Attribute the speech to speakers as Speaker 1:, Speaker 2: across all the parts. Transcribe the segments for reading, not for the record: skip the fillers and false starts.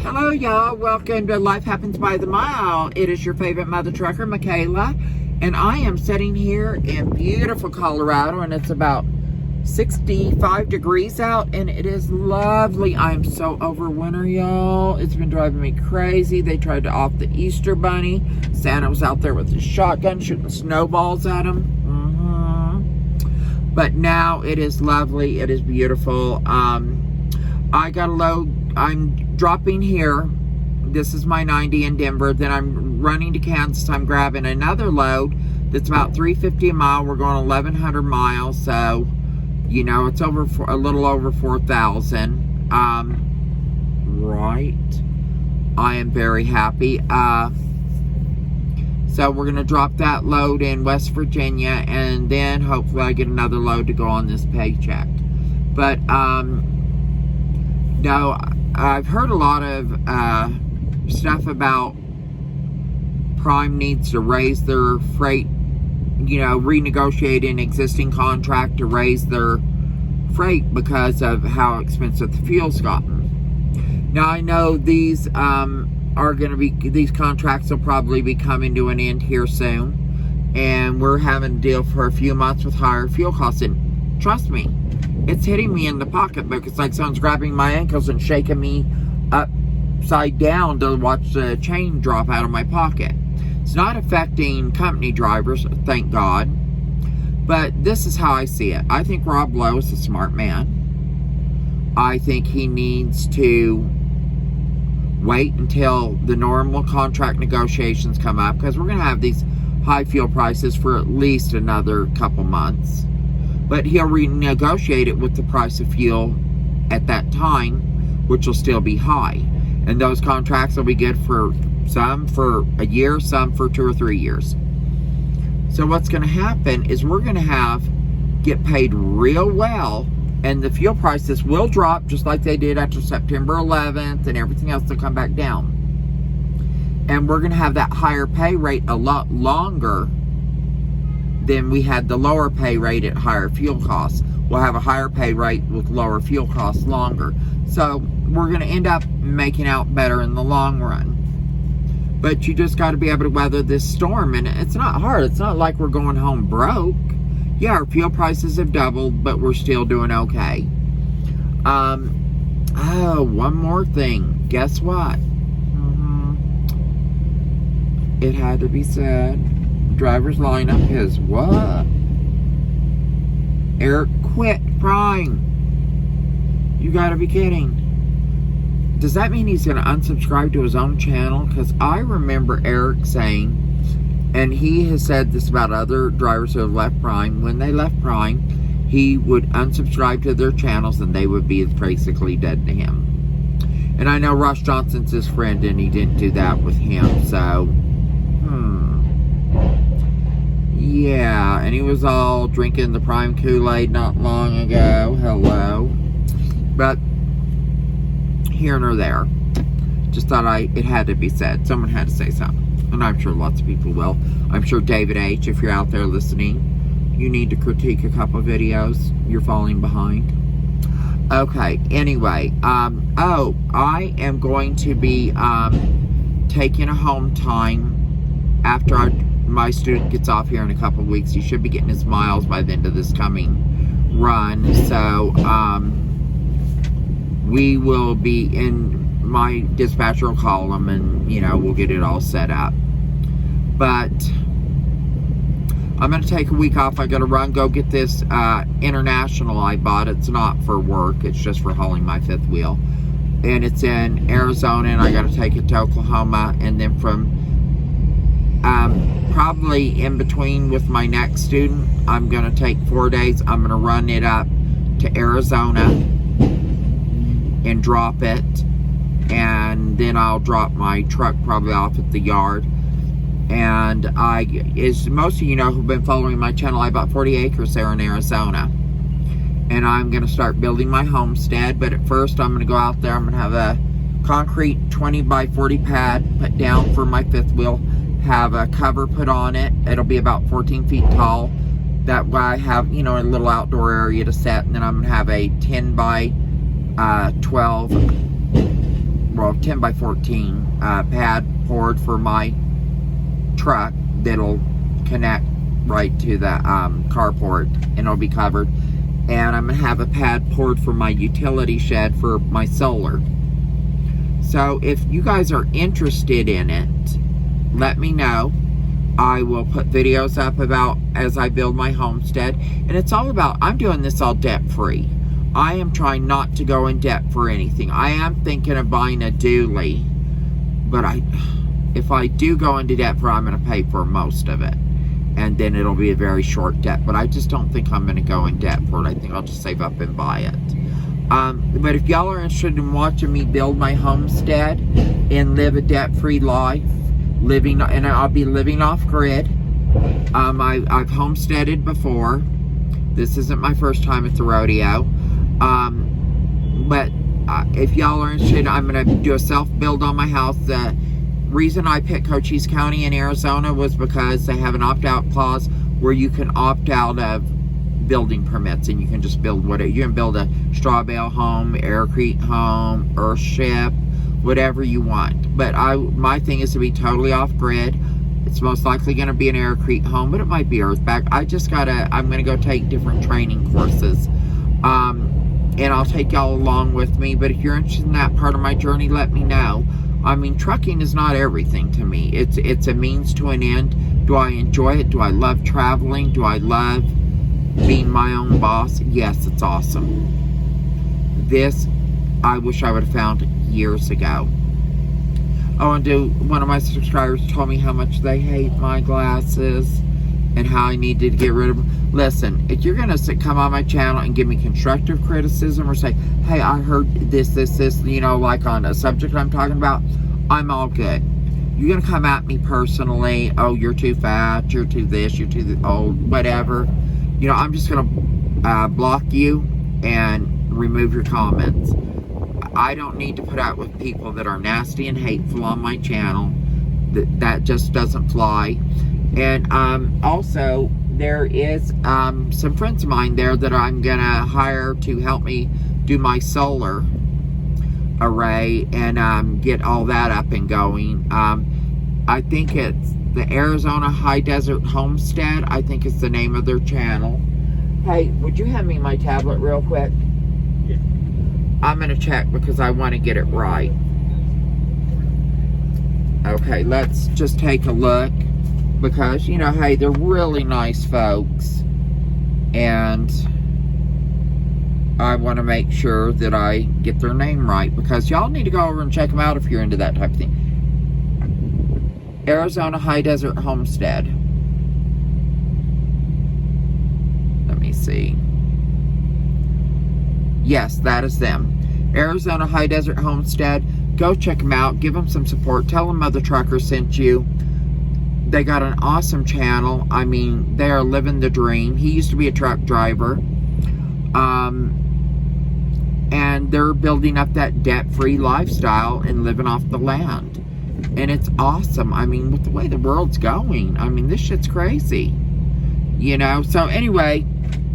Speaker 1: Hello, y'all. Welcome to Life Happens by the Mile. It is your favorite mother trucker, Michaela, and I am sitting here in beautiful Colorado, and it's about 65 degrees out, and it is lovely. I am so over winter, y'all. It's been driving me crazy. They tried to off the Easter Bunny. Santa was out there with his shotgun shooting snowballs at him. But now it is lovely. It is beautiful. I got a load. I'm dropping here. This is my 90 in Denver. Then I'm running to Kansas. I'm grabbing another load that's about $3.50 a mile. We're going 1,100 miles, so you know it's over for a little over 4,000. Right. I am very happy. So we're gonna drop that load in West Virginia, and then hopefully I get another load to go on this paycheck. But no, I've heard a lot of stuff about Prime needs to raise their freight, you know, renegotiate an existing contract to raise their freight because of how expensive the fuel's gotten. Now I know these these contracts will probably be coming to an end here soon, and we're having to deal for a few months with higher fuel costs, and trust me, it's hitting me in the pocketbook. It's like someone's grabbing my ankles and shaking me upside down to watch the chain drop out of my pocket. It's not affecting company drivers, thank God, but this is how I see it. I think Rob Lowe is a smart man. I think he needs to wait until the normal contract negotiations come up, because we're going to have these high fuel prices for at least another couple months. But he'll renegotiate it with the price of fuel at that time, which will still be high. And those contracts will be good for some for a year, some for 2 or 3 years. So what's going to happen is we're going to get paid real well, and the fuel prices will drop just like they did after September 11th, and everything else will come back down. And we're going to have that higher pay rate a lot longer than we had the lower pay rate at higher fuel costs. We'll have a higher pay rate with lower fuel costs longer. So we're going to end up making out better in the long run. But you just got to be able to weather this storm, and it's not hard. It's not like we're going home broke. Yeah, our fuel prices have doubled, but we're still doing okay. Oh, one more thing. Guess what? It had to be said. Driver's lineup is what? Eric quit Prime. You gotta be kidding. Does that mean he's gonna unsubscribe to his own channel? Because I remember Eric saying, and he has said this about other drivers who have left Prime, when they left Prime, he would unsubscribe to their channels and they would be basically dead to him. And I know Ross Johnson's his friend, and he didn't do that with him, so yeah, and he was all drinking the Prime Kool-Aid not long ago. Hello. But here nor there. Just thought it had to be said. Someone had to say something. And I'm sure lots of people will. I'm sure David H., if you're out there listening, you need to critique a couple of videos. You're falling behind. Okay, anyway. Oh, I am going to be taking a home time after my student gets off here in a couple of weeks. He should be getting his miles by the end of this coming run. So, we will be in my dispatcher will call him, and, you know, we'll get it all set up. But I'm going to take a week off. I got to go get this International I bought. It's not for work. It's just for hauling my fifth wheel. And it's in Arizona, and I got to take it to Oklahoma. And then from probably in between with my next student, I'm going to take 4 days. I'm going to run it up to Arizona and drop it. And then I'll drop my truck probably off at the yard. And as most of you know who've been following my channel, I bought 40 acres there in Arizona. And I'm going to start building my homestead. But at first I'm going to go out there. I'm going to have a concrete 20 by 40 pad put down for my fifth wheel. Have a cover put on it. It'll be about 14 feet tall. That way I have, you know, a little outdoor area to set. And then I'm going to have a 10 by 12 10 by 14 pad poured for my truck that'll connect right to the carport, and it'll be covered. And I'm going to have a pad poured for my utility shed for my solar. So if you guys are interested in it, let me know. I will put videos up about as I build my homestead. And it's all about, I'm doing this all debt free. I am trying not to go in debt for anything. I am thinking of buying a dually, but if I do go into debt for it, I'm going to pay for most of it. And then it'll be a very short debt. But I just don't think I'm going to go in debt for it. I think I'll just save up and buy it. But if y'all are interested in watching me build my homestead and live a debt-free life, and I'll be living off-grid. I've homesteaded before. This isn't my first time at the rodeo. But if y'all are interested, I'm going to do a self-build on my house. The reason I picked Cochise County in Arizona was because they have an opt-out clause where you can opt out of building permits, and you can just build whatever. You can build a straw bale home, aircrete home, earthship, whatever you want. But my thing is to be totally off-grid. It's most likely going to be an aircrete home, but it might be earthback. I'm going to go take different training courses. And I'll take y'all along with me. But if you're interested in that part of my journey, let me know. I mean, trucking is not everything to me. It's a means to an end. Do I enjoy it? Do I love traveling? Do I love being my own boss? Yes, it's awesome. This, I wish I would have found years ago. Oh, and one of my subscribers told me how much they hate my glasses and how I needed to get rid of them. Listen, if you're going to come on my channel and give me constructive criticism or say, hey, I heard this, you know, like on a subject I'm talking about, I'm all good. You're going to come at me personally, oh, you're too fat, you're too this, you're too old, whatever. You know, I'm just going to block you and remove your comments. I don't need to put out with people that are nasty and hateful on my channel. That just doesn't fly. And also, there is some friends of mine there that I'm going to hire to help me do my solar array and get all that up and going. I think it's the Arizona High Desert Homestead, I think is the name of their channel. Hey, would you hand me my tablet real quick?
Speaker 2: Yeah.
Speaker 1: I'm going to check because I want to get it right. Okay, let's just take a look. Because, you know, hey, they're really nice folks. And I want to make sure that I get their name right. Because y'all need to go over and check them out if you're into that type of thing. Arizona High Desert Homestead. Let me see. Yes, that is them. Arizona High Desert Homestead. Go check them out. Give them some support. Tell them Mother Trucker sent you. They got an awesome channel. I mean, they are living the dream. He used to be a truck driver. And they're building up that debt-free lifestyle and living off the land. And it's awesome. I mean, with the way the world's going, I mean, this shit's crazy. You know? So anyway,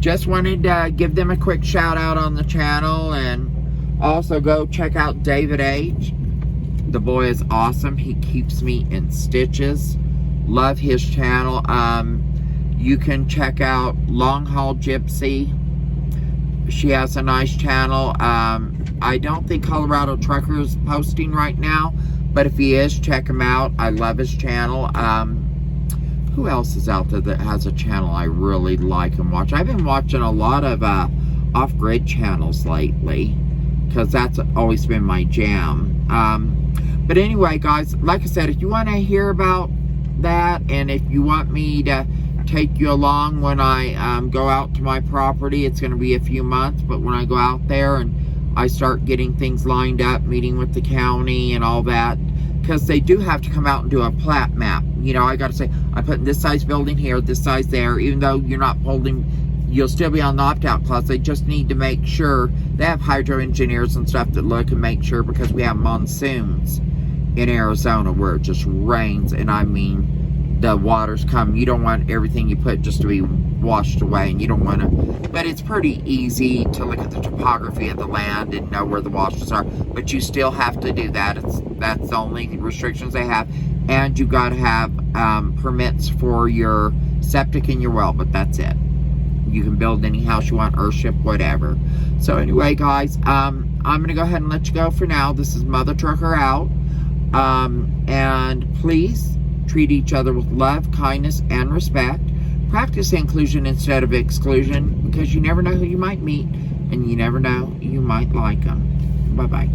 Speaker 1: just wanted to give them a quick shout out on the channel. And also go check out David H. The boy is awesome. He keeps me in stitches. Love his channel. You can check out Long Haul Gypsy. She has a nice channel. I don't think Colorado Trucker is posting right now, but if he is, check him out. I love his channel. Who else is out there that has a channel I really like and watch? I've been watching a lot of off-grid channels lately because that's always been my jam. But anyway, guys, like I said, if you want to hear about that, and if you want me to take you along when I go out to my property, it's going to be a few months, but when I go out there and I start getting things lined up, meeting with the county and all that, because they do have to come out and do a plat map. You know, I got to say, I'm putting this size building here, this size there, even though you're not holding, you'll still be on the opt-out clause. They just need to make sure, they have hydro engineers and stuff that look and make sure, because we have monsoons in Arizona where it just rains, and I mean, the waters come. You don't want everything you put just to be washed away, and you don't want to. But it's pretty easy to look at the topography of the land and know where the washes are. But you still have to do that. That's the only restrictions they have. And you got to have permits for your septic and your well, but that's it. You can build any house you want, earthship, whatever. So anyway, guys, I'm going to go ahead and let you go for now. This is Mother Trucker out. And please treat each other with love, kindness, and respect. Practice inclusion instead of exclusion, because you never know who you might meet, and you never know, you might like them. Bye-bye.